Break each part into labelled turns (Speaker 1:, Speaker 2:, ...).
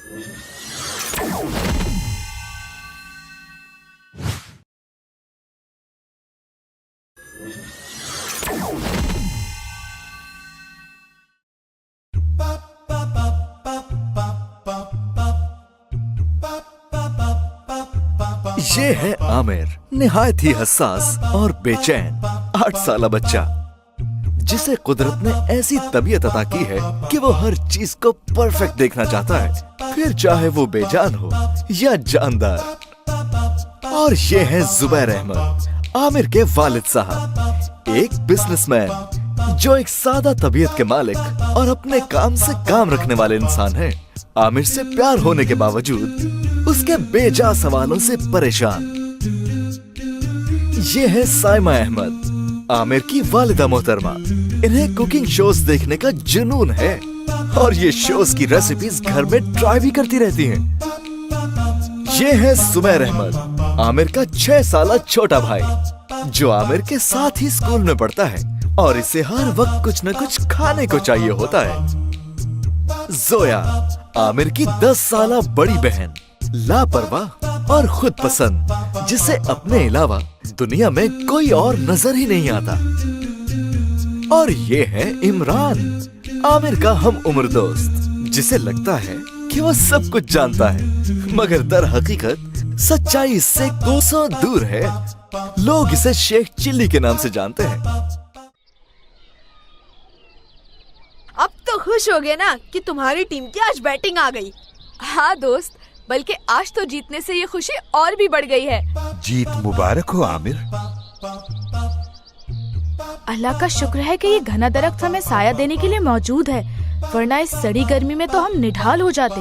Speaker 1: ये है आमिर, निहायत ही हसास और बेचैन 8 साला बच्चा, जिसे कुदरत ने ऐसी तबीयत अता की है कि वो हर चीज को परफेक्ट देखना चाहता है, फिर चाहे वो बेजान हो या जानदार। और ये है जुबैर अहमद, आमिर के वालिद साहब, एक बिजनेसमैन जो एक सादा तबीयत के मालिक और अपने काम से काम रखने वाले इंसान हैं। आमिर से प्यार होने के बावजूद उसके बेजा सवालों से परेशान। ये है साइमा अहमद, आमिर की वालिदा मोहतरमा। इन्हें कुकिंग शोज देखने का जुनून है और ये शोज की रेसिपीज घर में ट्राई भी करती रहती हैं। ये है सुमैर अहमद, आमिर का 6 साला छोटा भाई, जो आमिर के साथ ही स्कूल में पढ़ता है और इसे हर वक्त कुछ न कुछ खाने को चाहिए होता है। जोया, आमिर की 10 साला बड़ी बहन, लापरवाह और खुद पसंद, जिसे अपने अलावा दुनिया में कोई और नजर ही नहीं आता। और ये है इमरान, आमिर का हम उम्र दोस्त, जिसे लगता है कि वो सब कुछ जानता है, मगर दर हकीकत सच्चाई इससे कोसों दूर है। लोग इसे शेख चिल्ली के नाम से जानते हैं।
Speaker 2: अब तो खुश हो गए ना कि तुम्हारी टीम की आज बैटिंग आ गई।
Speaker 3: हाँ दोस्त, बल्कि आज तो जीतने से ये खुशी और भी बढ़ गई है।
Speaker 4: जीत मुबारक हो आमिर।
Speaker 3: अल्लाह का शुक्र है कि ये घना दरख्त हमें साया देने के लिए मौजूद है, वरना इस सड़ी गर्मी में तो हम निढाल हो जाते।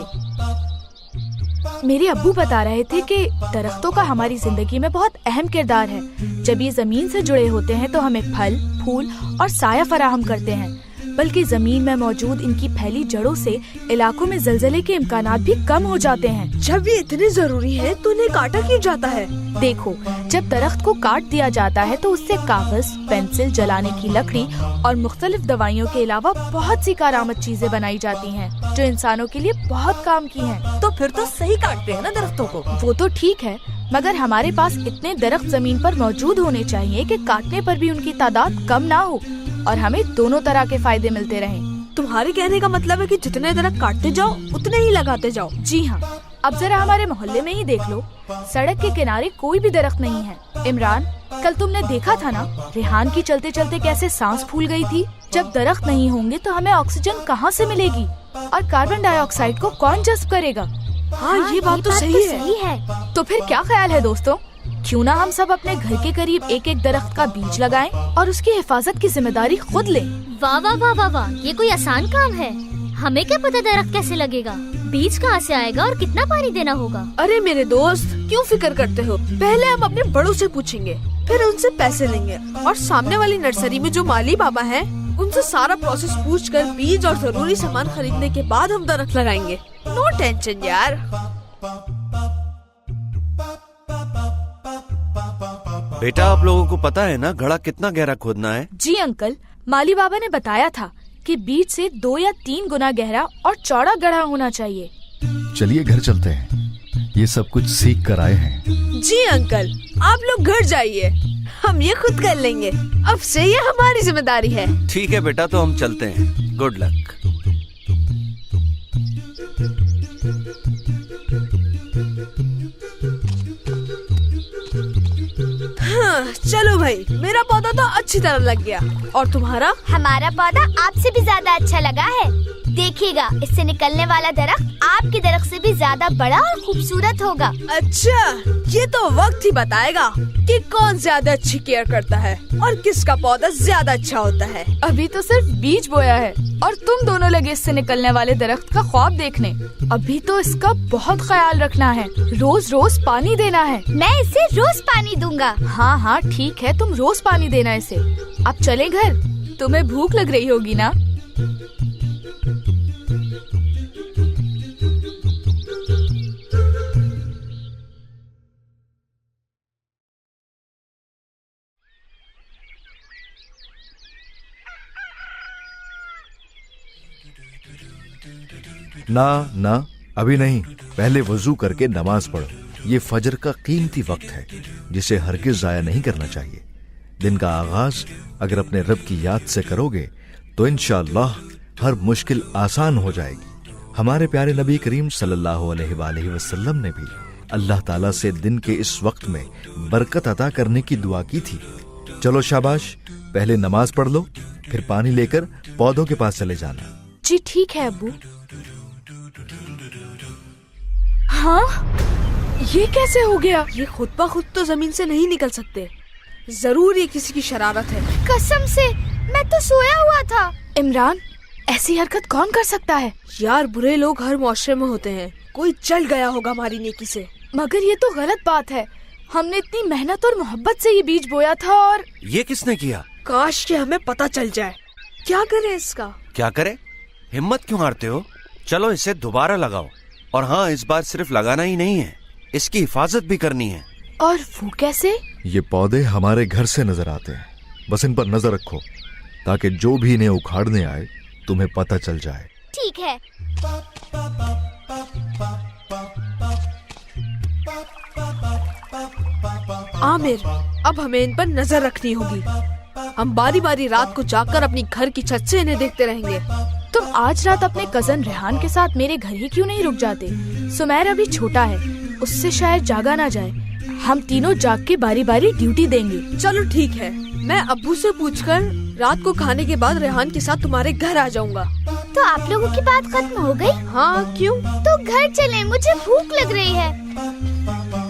Speaker 3: मेरे अब्बू बता रहे थे कि दरख्तों का हमारी जिंदगी में बहुत अहम किरदार है। जब ये जमीन से जुड़े होते हैं तो हमें फल, फूल और साया फराहम करते हैं, बल्कि जमीन में मौजूद इनकी फैली जड़ों से इलाकों में जलजले के इम्कानात भी कम हो जाते हैं।
Speaker 2: जब ये इतनी जरूरी है तो इन्हें काटा क्यों जाता है?
Speaker 3: देखो, जब दरख्त को काट दिया जाता है तो उससे कागज, पेंसिल, जलाने की लकड़ी और मुख्तलिफ दवाइयों के अलावा बहुत सी कारआमद चीजें बनाई जाती हैं, जो इंसानों के लिए बहुत काम की हैं।
Speaker 2: तो फिर तो सही काटते हैं ना दरख्तों को।
Speaker 3: वो तो ठीक है, मगर हमारे पास इतने दरख्त जमीन पर मौजूद होने चाहिए कि काटने पर भी उनकी तादाद कम ना हो और हमें दोनों तरह के फायदे मिलते रहें।
Speaker 2: तुम्हारे कहने का मतलब है कि जितने दरख्त काटते जाओ उतने ही लगाते जाओ।
Speaker 3: जी हाँ, अब जरा हमारे मोहल्ले में ही देख लो, सड़क के किनारे कोई भी दरख्त नहीं है। इमरान, कल तुमने देखा था ना, रेहान की चलते चलते कैसे सांस फूल गई थी। जब दरख्त नहीं होंगे तो हमें ऑक्सीजन कहाँ से मिलेगी और कार्बन डाइऑक्साइड को कौन जज्ब करेगा?
Speaker 2: हाँ, ये बात तो सही है।
Speaker 3: तो फिर क्या ख्याल है दोस्तों, क्यों ना हम सब अपने घर के करीब एक एक दरख्त का बीज लगाएं और उसकी हिफाजत की जिम्मेदारी खुद लें।
Speaker 5: वाह वाह वाह वाह वाह, ये कोई आसान काम है। हमें क्या पता दरख्त कैसे लगेगा, बीज कहाँ से आएगा और कितना पानी देना होगा।
Speaker 2: अरे मेरे दोस्त, क्यों फिक्र करते हो? पहले हम अपने बड़ों से पूछेंगे, फिर उनसे पैसे लेंगे और सामने वाली नर्सरी में जो माली बाबा हैं, उनसे सारा प्रोसेस पूछकर बीज और जरूरी सामान खरीदने के बाद हम दरख्त लगाएंगे। नो टेंशन यार।
Speaker 6: बेटा, आप लोगों को पता है ना घड़ा कितना गहरा खोदना है?
Speaker 3: जी अंकल, माली बाबा ने बताया था कि बीज से 2 या 3 गुना गहरा और चौड़ा गड्ढा होना चाहिए।
Speaker 7: चलिए घर चलते हैं, ये सब कुछ सीख कर आए हैं।
Speaker 2: जी अंकल, आप लोग घर जाइए, हम ये खुद कर लेंगे। अब से ये हमारी जिम्मेदारी है।
Speaker 6: ठीक है बेटा, तो हम चलते हैं। Good luck.
Speaker 2: हाँ, चलो भाई, मेरा पौधा तो अच्छी तरह लग गया और तुम्हारा?
Speaker 5: हमारा पौधा आपसे भी ज्यादा अच्छा लगा है। देखिएगा, इससे निकलने वाला दरख्त आपके दरख्त से भी ज्यादा बड़ा और खूबसूरत होगा।
Speaker 2: अच्छा, ये तो वक्त ही बताएगा कि कौन ज्यादा अच्छी केयर करता है और किसका पौधा ज्यादा अच्छा होता है।
Speaker 3: अभी तो सिर्फ बीज बोया है और तुम दोनों लगे इससे निकलने वाले दरख्त का ख्वाब देखने। अभी तो इसका बहुत ख्याल रखना है, रोज रोज पानी देना है।
Speaker 5: मैं इसे रोज पानी दूंगा।
Speaker 3: हाँ हाँ ठीक है, तुम रोज पानी देना इसे। अब चले घर, तुम्हें भूख लग रही होगी ना?
Speaker 1: ना ना,
Speaker 7: अभी नहीं, पहले वजू करके नमाज पढ़ो। ये फजर का कीमती वक्त है जिसे हरगिज जाया नहीं करना चाहिए। दिन का आगाज अगर अपने रब की याद से करोगे तो इंशाअल्लाह हर मुश्किल आसान हो जाएगी। हमारे प्यारे नबी करीम सल्लल्लाहु अलैहि वसल्लम ने भी अल्लाह ताला से दिन के इस वक्त में बरकत अता करने की दुआ की थी। चलो शाबाश, पहले नमाज पढ़ लो, फिर पानी लेकर पौधों के पास चले जाना।
Speaker 3: जी ठीक है अब्बू। हाँ, ये कैसे हो गया?
Speaker 2: ये खुद ब खुद तो जमीन से नहीं निकल सकते, जरूर ये किसी की शरारत है।
Speaker 5: कसम से मैं तो सोया हुआ था।
Speaker 3: इमरान, ऐसी हरकत कौन कर सकता है?
Speaker 2: यार बुरे लोग हर मुआशरे में होते हैं, कोई जल गया होगा हमारी नेकी से।
Speaker 3: मगर ये तो गलत बात है। हमने इतनी मेहनत और मोहब्बत से ये बीज बोया था और
Speaker 6: ये किसने किया?
Speaker 2: काश कि हमें पता चल जाए। क्या करें इसका?
Speaker 6: क्या करे? हिम्मत क्यों हारते हो? चलो इसे दोबारा लगाओ। और हाँ, इस बार सिर्फ लगाना ही नहीं है, इसकी हिफाजत भी करनी है।
Speaker 3: और वो कैसे?
Speaker 7: ये पौधे हमारे घर से नजर आते हैं, बस इन पर नजर रखो ताकि जो भी इन्हें उखाड़ने आए तुम्हें पता चल जाए।
Speaker 5: ठीक है।
Speaker 2: आमिर, अब हमें इन पर नजर रखनी होगी। हम बारी बारी रात को जाकर अपनी घर की छत से इन्हें देखते रहेंगे।
Speaker 3: तुम आज रात अपने कजन रेहान के साथ मेरे घर ही क्यों नहीं रुक जाते? सुमैर अभी छोटा है, उससे शायद जागा ना जाए। हम तीनों जाग के बारी बारी ड्यूटी देंगे।
Speaker 2: चलो ठीक है, मैं अब्बू से पूछकर रात को खाने के बाद रेहान के साथ तुम्हारे घर आ जाऊंगा।
Speaker 5: तो आप लोगों की बात खत्म हो गई?
Speaker 2: हाँ, क्यों?
Speaker 5: तो घर चलें, मुझे भूख लग रही है।